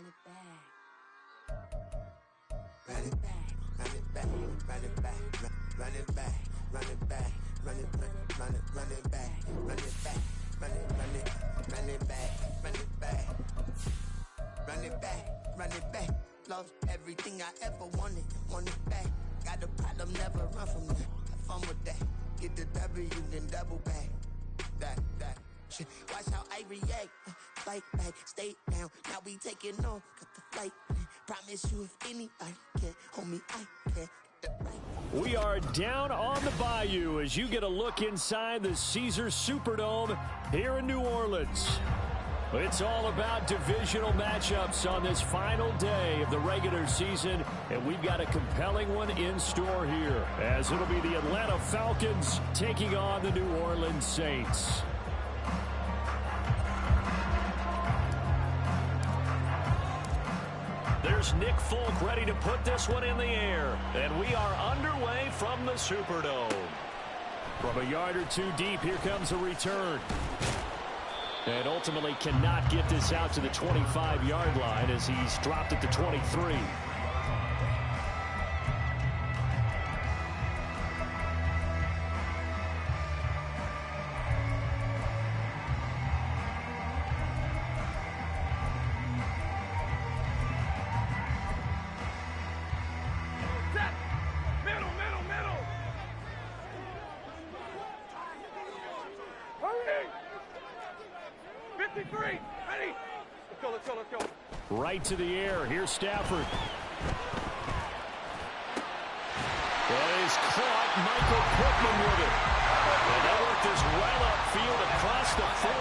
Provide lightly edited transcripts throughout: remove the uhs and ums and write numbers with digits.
run it back. Run it back, run it back, run it back, run it back, run it back, run it back, run it back, run it back, run it back, run it back, run it back, run it back. Lost everything I ever wanted it back. Got a problem, never run from that. Have fun with that. Get the W, then double back. That shit. Watch how I react. Fight back, stay down. Now we taking off. Got the flight. Promise you, if anybody can hold me, I can. We are down on the bayou as you get a look inside the Caesars Superdome here in New Orleans. It's all about divisional matchups on this final day of the regular season, and we've got a compelling one in store here, as it'll be the Atlanta Falcons taking on the New Orleans Saints. There's Nick Folk ready to put this one in the air, and we are underway from the Superdome. From a yard or two deep, here comes a return. And ultimately cannot get this out to the 25-yard line as he's dropped at the 23. Right to the air. Here's Stafford. Well, he's caught Michael Pittman with it. And they work this well upfield across the 45.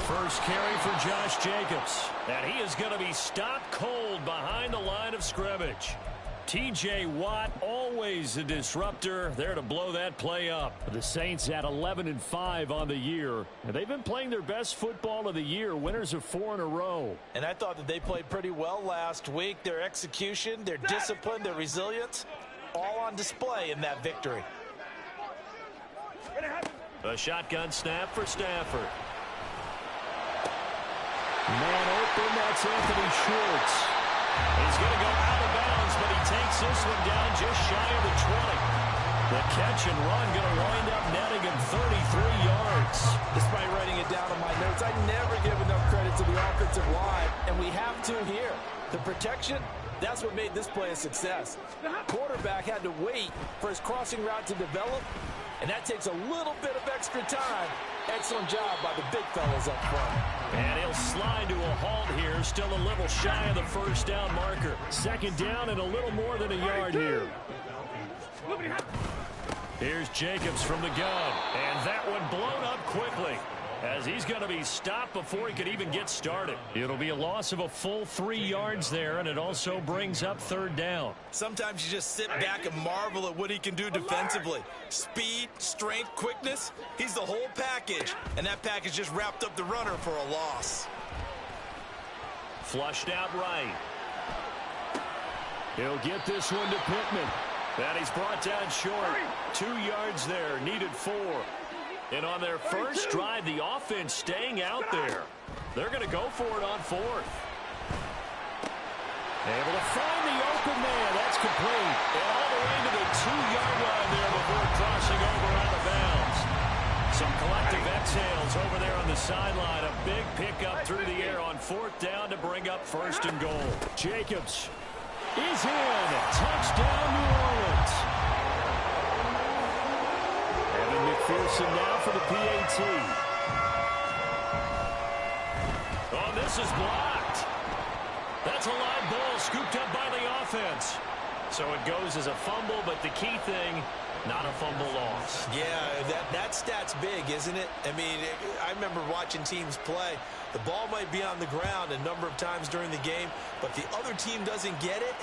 First carry for Josh Jacobs. And he is going to be stopped cold behind the line of scrimmage. T.J. Watt, always a disruptor, there to blow that play up. The Saints at 11-5 on the year, and they've been playing their best football of the year, winners of 4 in a row. And I thought that they played pretty well last week. Their execution, their discipline, their resilience, all on display in that victory. A shotgun snap for Stafford. Man open, that's Anthony Schwartz. He's going to go out of bounds, but he takes this one down just shy of the 20. The catch and run going to wind up netting him 33 yards. Despite writing it down on my notes, I never give enough credit to the offensive line, and we have to here. The protection, that's what made this play a success. Quarterback had to wait for his crossing route to develop, and that takes a little bit of extra time. Excellent job by the big fellas up front. And he'll slide to a halt here, still a little shy of the first down marker. Second down and a little more than a yard here. Here's Jacobs from the gun, and that one blown up quickly, as he's going to be stopped before he could even get started. It'll be a loss of a full 3 yards there, and it also brings up third down. Sometimes you just sit back and marvel at what he can do defensively. Speed, strength, quickness, he's the whole package, and that package just wrapped up the runner for a loss. Flushed out right. He'll get this one to Pittman, and he's brought down short. 2 yards there, needed 4. And on their first drive, the offense staying out there. They're going to go for it on 4th. Able to find the open man. That's complete. And all the way to the 2-yard line there before crossing over out of bounds. Some collective exhales over there on the sideline. A big pickup through the air on 4th down to bring up 1st and goal. Jacobs is in. Touchdown, New Orleans. Evan McPherson now for the PAT. Oh, this is blocked. That's a live ball scooped up by the offense. So it goes as a fumble, but the key thing, not a fumble loss. Yeah, that stat's big, isn't it? I mean, I remember watching teams play. The ball might be on the ground a number of times during the game, but the other team doesn't get it.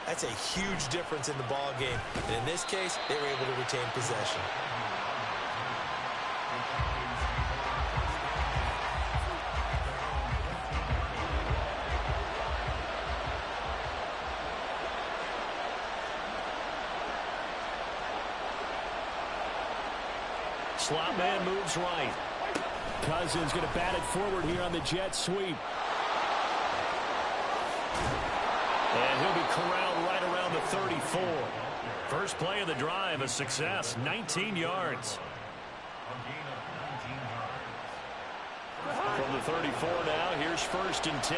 That's a huge difference in the ball game. And in this case, they were able to retain possession. Slot man moves right. Cousins going to bat it forward here on the jet sweep. And he'll be corralled right around the 34. First play of the drive, a success, 19 yards. From the 34 now, here's 1st and 10.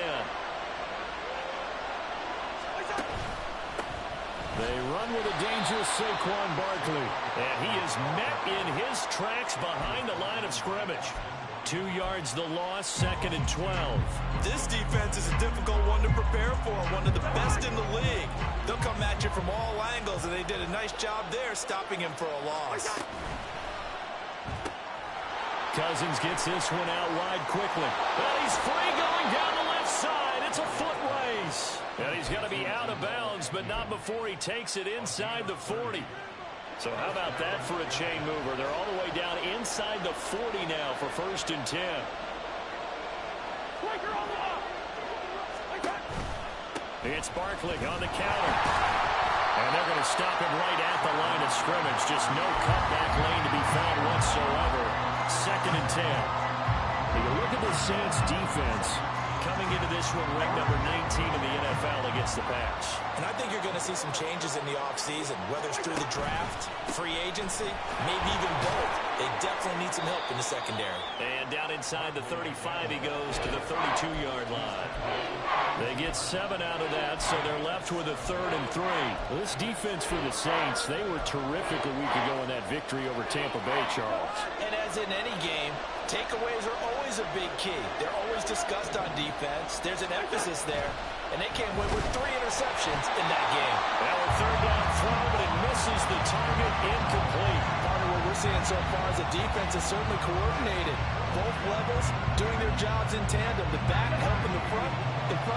They run with a dangerous Saquon Barkley. And he is met in his tracks behind the line of scrimmage. 2 yards the loss, 2nd and 12. This defense is a difficult one to prepare for, one of the best in the league. They'll come at you from all angles, and they did a nice job there stopping him for a loss. Cousins gets this one out wide quickly. And he's free going down the left side. It's a foot race. And he's going to be out of bounds, but not before he takes it inside the 40. So how about that for a chain mover? They're all the way down inside the 40 now for 1st and 10. It's Barkley on the counter. And they're going to stop him right at the line of scrimmage. Just no cutback lane to be found whatsoever. 2nd and 10. You look at the Saints defense coming into this one ranked number 19 in the NFL against the pass. And I think you're going to see some changes in the offseason, whether it's through the draft, free agency, maybe even both. They definitely need some help in the secondary. And down inside the 35, he goes to the 32-yard line. They get 7 out of that, so they're left with a 3rd and 3. Well, this defense for the Saints, they were terrific a week ago in that victory over Tampa Bay, Charles. And as in any game, takeaways are always a big key. They're always discussed on defense. There's an emphasis there, and they came away with 3 interceptions in that game. Now a 3rd down throw, but it misses the target, incomplete. Part of what we're seeing so far is the defense is certainly coordinated. Both levels doing their jobs in tandem. The back helping the front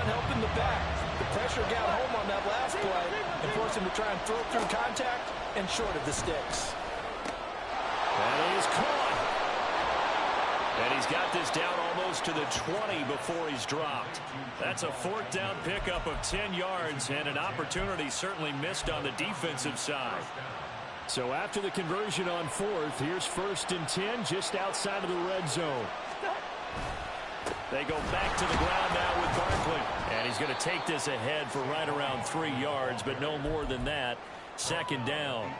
helping the back. The pressure got home on that last play and forced him to try and throw through contact and short of the sticks. And he is caught. And he's got this down almost to the 20 before he's dropped. That's a 4th down pickup of 10 yards and an opportunity certainly missed on the defensive side. So after the conversion on 4th, here's 1st and 10 just outside of the red zone. They go back to the ground now with Barkley. And he's going to take this ahead for right around 3 yards, but no more than that. 2nd down.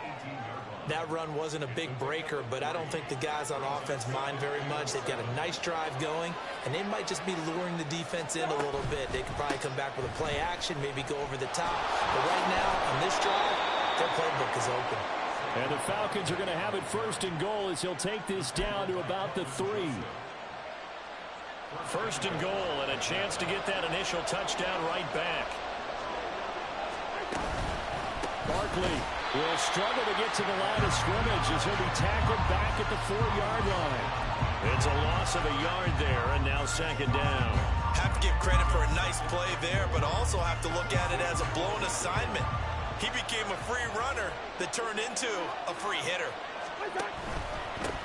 That run wasn't a big breaker, but I don't think the guys on offense mind very much. They've got a nice drive going, and they might just be luring the defense in a little bit. They could probably come back with a play action, maybe go over the top. But right now, on this drive, their playbook is open. And the Falcons are going to have it 1st and goal as he'll take this down to about the 3. 1st and goal, and a chance to get that initial touchdown right back. Barkley will struggle to get to the line of scrimmage as he'll be tackled back at the 4-yard line. It's a loss of a yard there, and now 2nd down. Have to give credit for a nice play there, but also have to look at it as a blown assignment. He became a free runner that turned into a free hitter.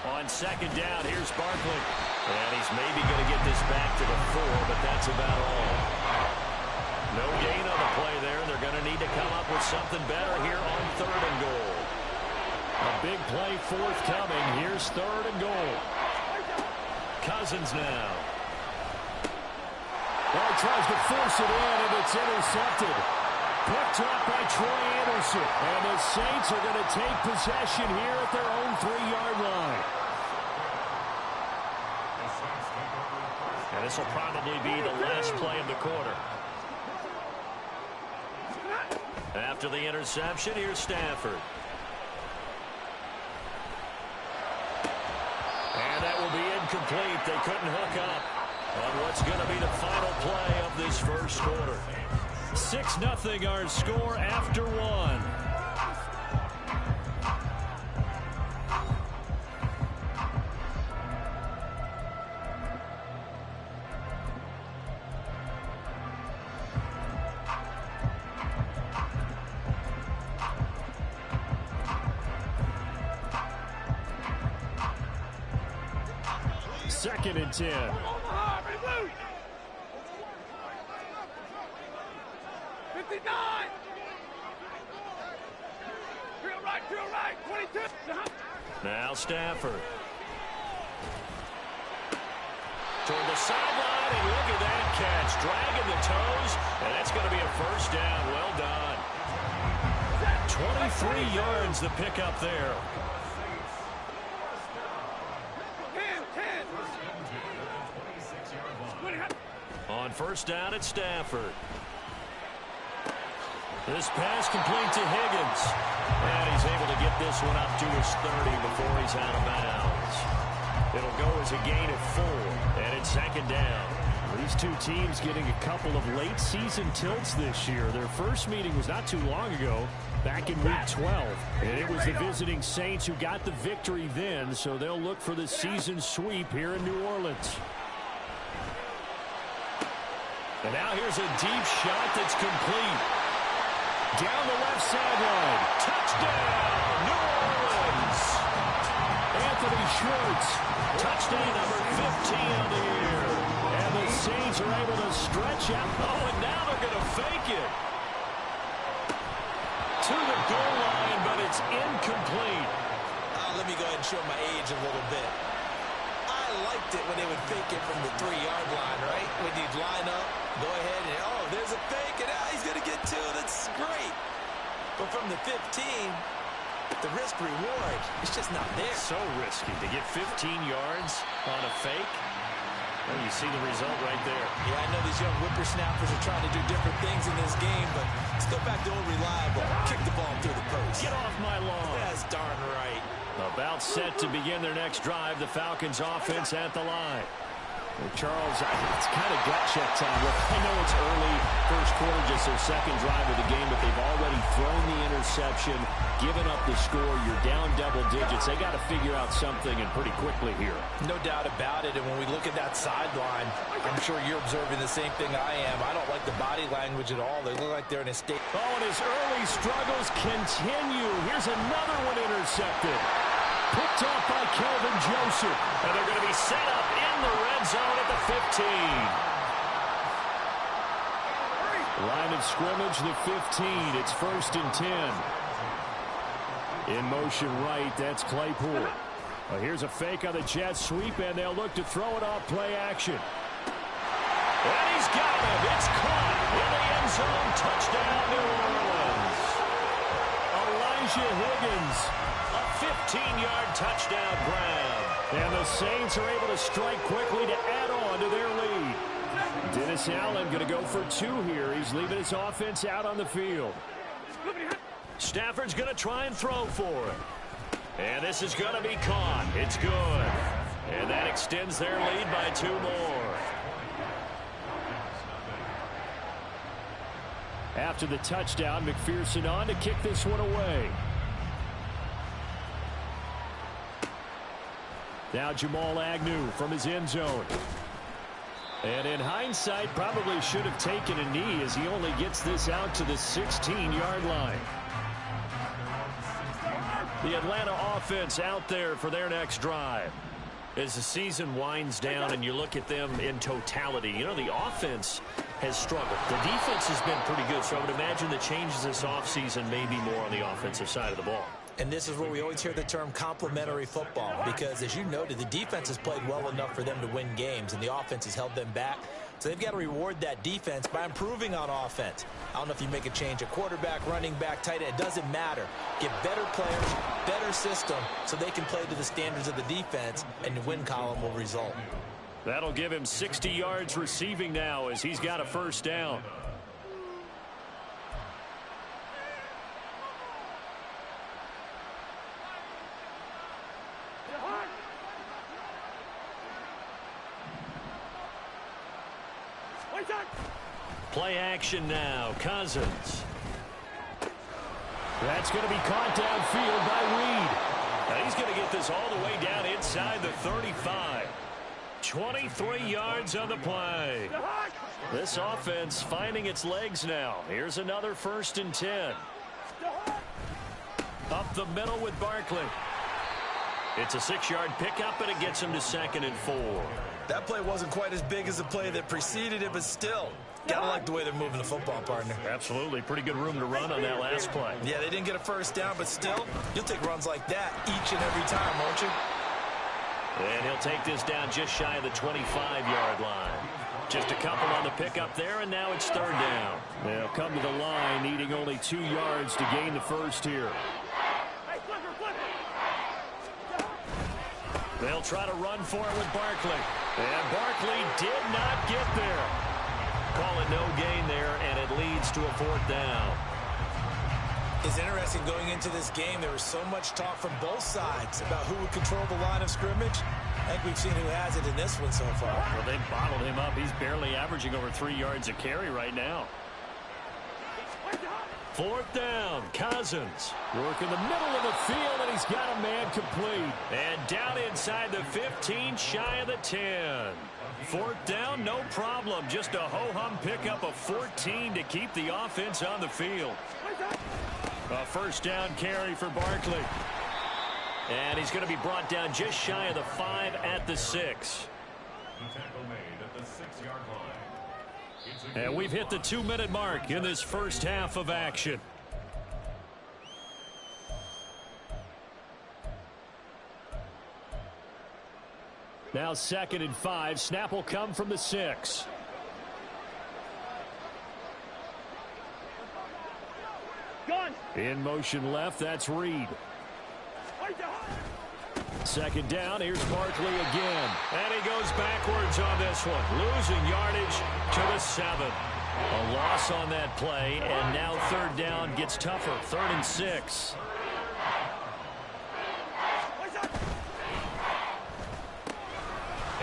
On 2nd down, here's Barkley. And he's maybe going to get this back to the 4, but that's about all. No gain on the play there. They're going to need to come up with something better here on 3rd and goal. A big play forthcoming. Here's 3rd and goal. Cousins now. Well, he tries to force it in, and it's intercepted. Picked up by Troy Anderson. And the Saints are going to take possession here at their own 3-yard line. And this will probably be the last play of the quarter. After the interception, here's Stafford. And that will be incomplete. They couldn't hook up on what's going to be the final play of this first quarter. 6-0 our score after 1. Second and 10. Now Stafford. toward the sideline, and look at that catch. Dragging the toes, and that's going to be a first down. Well done. 23 yards the pickup there. On first down, it's Stafford. This pass complete to Higgins. And he's able to get this one up to his 30 before he's out of bounds. It'll go as a gain of 4, and it's second down. These two teams getting a couple of late season tilts this year. Their first meeting was not too long ago, back in week 12. And it was the visiting Saints who got the victory then, so they'll look for the season sweep here in New Orleans. And now here's a deep shot that's complete. Down the left sideline. Touchdown, New Orleans. Anthony Schwartz. Touchdown number 15 on the year. And the Saints are able to stretch out. Oh, and now they're going to fake it. To the goal line, but it's incomplete. Let me go ahead and show my age a little bit. I liked it when they would fake it from the 3-yard line, right? When you'd line up, go ahead and, oh, there's a fake, and he's going to get 2. That's great. But from the 15, the risk reward, it's just not there. So risky to get 15 yards on a fake. Well, you see the result right there. Yeah, I know these young whippersnappers are trying to do different things in this game, but let's go back to old reliable. Kick the ball through the post. Get off my lawn. That's darn right. About set to begin their next drive. The Falcons offense at the line. Charles, it's kind of gut check time. Look, I know it's early, first quarter, just their second drive of the game, but they've already thrown the interception, given up the score. You're down double digits. They got to figure out something, and pretty quickly here. No doubt about it, and when we look at that sideline, I'm sure you're observing the same thing I am. I don't like the body language at all. They look like they're in a state. Oh, and his early struggles continue. Here's another one intercepted. Picked off by Kelvin Joseph. And they're going to be set up in the red zone at the 15. Line of scrimmage, the 15. It's 1st and 10. In motion right, that's Claypool. Well, here's a fake on the jet sweep, and they'll look to throw it off play action. And he's got him. It's caught in the end zone. Touchdown, New Orleans. Elijah Higgins. 15-yard touchdown grab. And the Saints are able to strike quickly to add on to their lead. Dennis Allen going to go for 2 here. He's leaving his offense out on the field. Stafford's going to try and throw for it. And this is going to be caught. It's good. And that extends their lead by 2 more. After the touchdown, McPherson on to kick this one away. Now Jamal Agnew from his end zone. And in hindsight, probably should have taken a knee as he only gets this out to the 16-yard line. The Atlanta offense out there for their next drive. As the season winds down and you look at them in totality, you know, the offense has struggled. The defense has been pretty good, so I would imagine the changes this offseason may be more on the offensive side of the ball. And this is where we always hear the term complementary football, because as you noted, the defense has played well enough for them to win games, and the offense has held them back. So they've got to reward that defense by improving on offense. I don't know if you make a change at quarterback, running back, tight end. It doesn't matter. Get better players, better system, so they can play to the standards of the defense, and the win column will result. That'll give him 60 yards receiving now as he's got a first down. Play action now. Cousins. That's going to be caught downfield by Reed. Now he's going to get this all the way down inside the 35. 23 yards on the play. This offense finding its legs now. Here's another 1st and 10. Up the middle with Barkley. It's a 6-yard pickup, and it gets him to 2nd and 4. That play wasn't quite as big as the play that preceded it, but still, gotta like the way they're moving the football, partner. Absolutely. Pretty good room to run on that last play. Yeah, they didn't get a first down, but still, you'll take runs like that each and every time, won't you? And he'll take this down just shy of the 25-yard line. Just a couple on the pickup there, and now it's third down. They'll come to the line, needing only 2 yards to gain the first here. They'll try to run for it with Barkley. And Barkley did not get there. Call it no gain there, and it leads to a fourth down. It's interesting going into this game. There was so much talk from both sides about who would control the line of scrimmage. I think we've seen who has it in this one so far. Well, they bottled him up. He's barely averaging over 3 yards a carry right now. Fourth down, Cousins. Work in the middle of the field, and he's got a man complete. And down inside the 15, shy of the 10. Fourth down, no problem. Just a ho-hum pickup of 14 to keep the offense on the field. A first down carry for Barkley. And he's going to be brought down just shy of the 5 at the 6. The tackle made at the 6-yard line. And we've hit the 2-minute mark in this first half of action. Now 2nd and 5. Snap will come from the 6. In motion left, that's Reed. 2nd down, here's Barkley again. And he goes backwards on this one, losing yardage to the 7. A loss on that play, and now 3rd down gets tougher. 3rd and 6.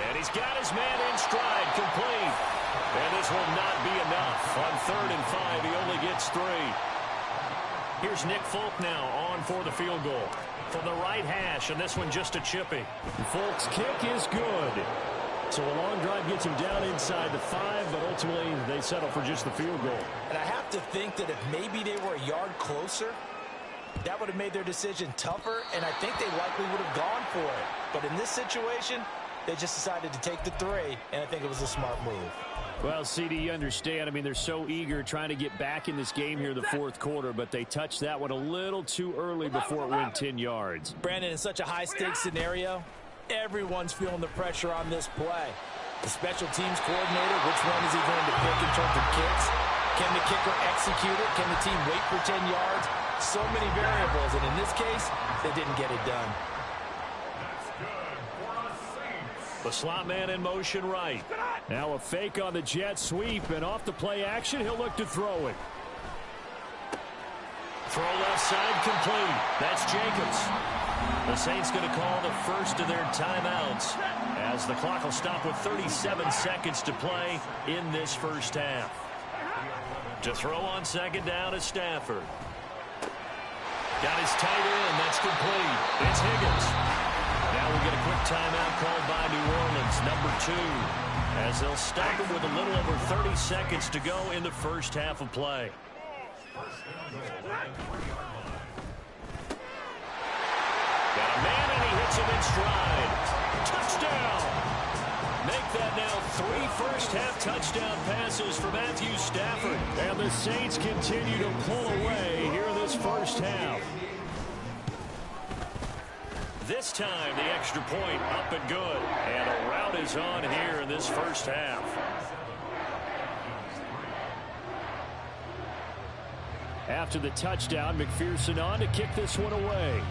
And he's got his man in stride, complete. And this will not be enough. On 3rd and 5, he only gets 3. Here's Nick Folk now on for the field goal. From the right hash, and this one just a chippy. Folk's kick is good. So a long drive gets him down inside the 5, but ultimately they settle for just the field goal. And I have to think that if maybe they were a yard closer, that would have made their decision tougher, and I think they likely would have gone for it. But in this situation, they just decided to take the 3, and I think it was a smart move. Well, CD, you understand. I mean, they're so eager trying to get back in this game here in the 4th quarter, but they touched that one a little too early before it went 10 yards. Brandon, in such a high-stakes scenario, everyone's feeling the pressure on this play. The special teams coordinator, which one is he going to pick in terms of kicks? Can the kicker execute it? Can the team wait for 10 yards? So many variables, and in this case, they didn't get it done. The slot man in motion right. Now a fake on the jet sweep, and off the play action, he'll look to throw it. Throw left side complete. That's Jacobs. The Saints going to call the first of their timeouts as the clock will stop with 37 seconds to play in this first half. To throw on 2nd down is Stafford. Got his tight end. That's complete. It's Higgins. Now we get a quick timeout called by New Orleans, number 2, as they'll stop him with a little over 30 seconds to go in the first half of play. Got a man, and he hits him in stride. Touchdown! Make that now 3 first-half touchdown passes for Matthew Stafford. And the Saints continue to pull away here in this first half. This time, the extra point up and good. And a rout is on here in this first half. After the touchdown, McPherson on to kick this one away.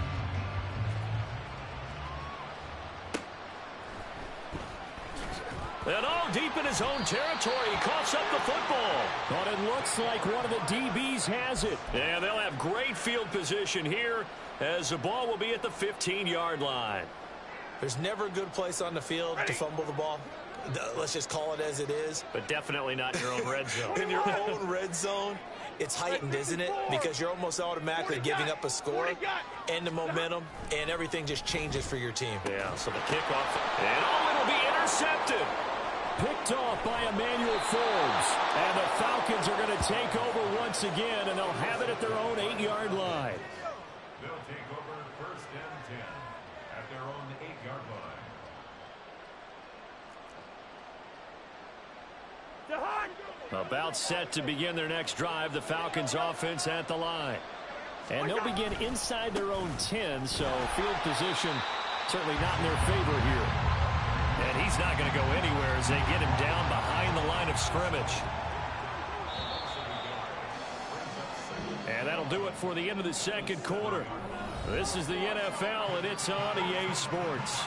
And all deep in his own territory, he coughs up the football. But it looks like one of the DBs has it. And they'll have great field position here as the ball will be at the 15-yard line. There's never a good place on the field to fumble the ball. Let's just call it as it is. But definitely not in your own red zone. In your own red zone, it's heightened, isn't it? Because you're almost automatically giving up a score and the momentum, and everything just changes for your team. Yeah, so the kickoff, and it'll be intercepted. Picked off by Emmanuel Forbes. And the Falcons are going to take over once again, and they'll have it at their own 8-yard line. They'll take over 1st and 10 at their own 8-yard line. About set to begin their next drive, the Falcons offense at the line. And they'll begin inside their own 10, so field position certainly not in their favor here. He's not going to go anywhere as they get him down behind the line of scrimmage. And that'll do it for the end of the second quarter. This is the NFL, and it's on EA Sports.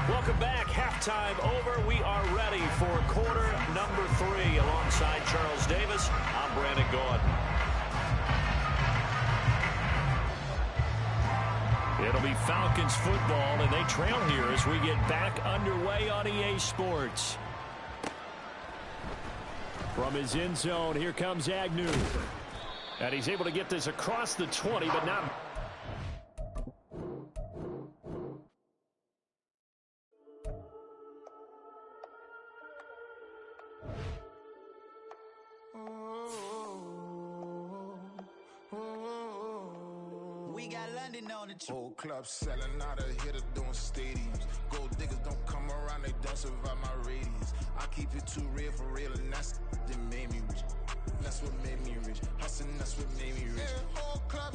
Welcome back. Halftime over. We are ready for quarter number 3. Alongside Charles Davis, I'm Brandon Gaudin. It'll be Falcons football, and they trail here as we get back underway on EA Sports. From his end zone, here comes Agnew. And he's able to get this across the 20, but not... We got London on the Whole club selling out of here to doing stadiums. Gold diggers don't come around, they don't survive my radius. I keep it too real for real, and that's that made me rich. That's what made me rich. Hustling, that's what made me rich. Whole club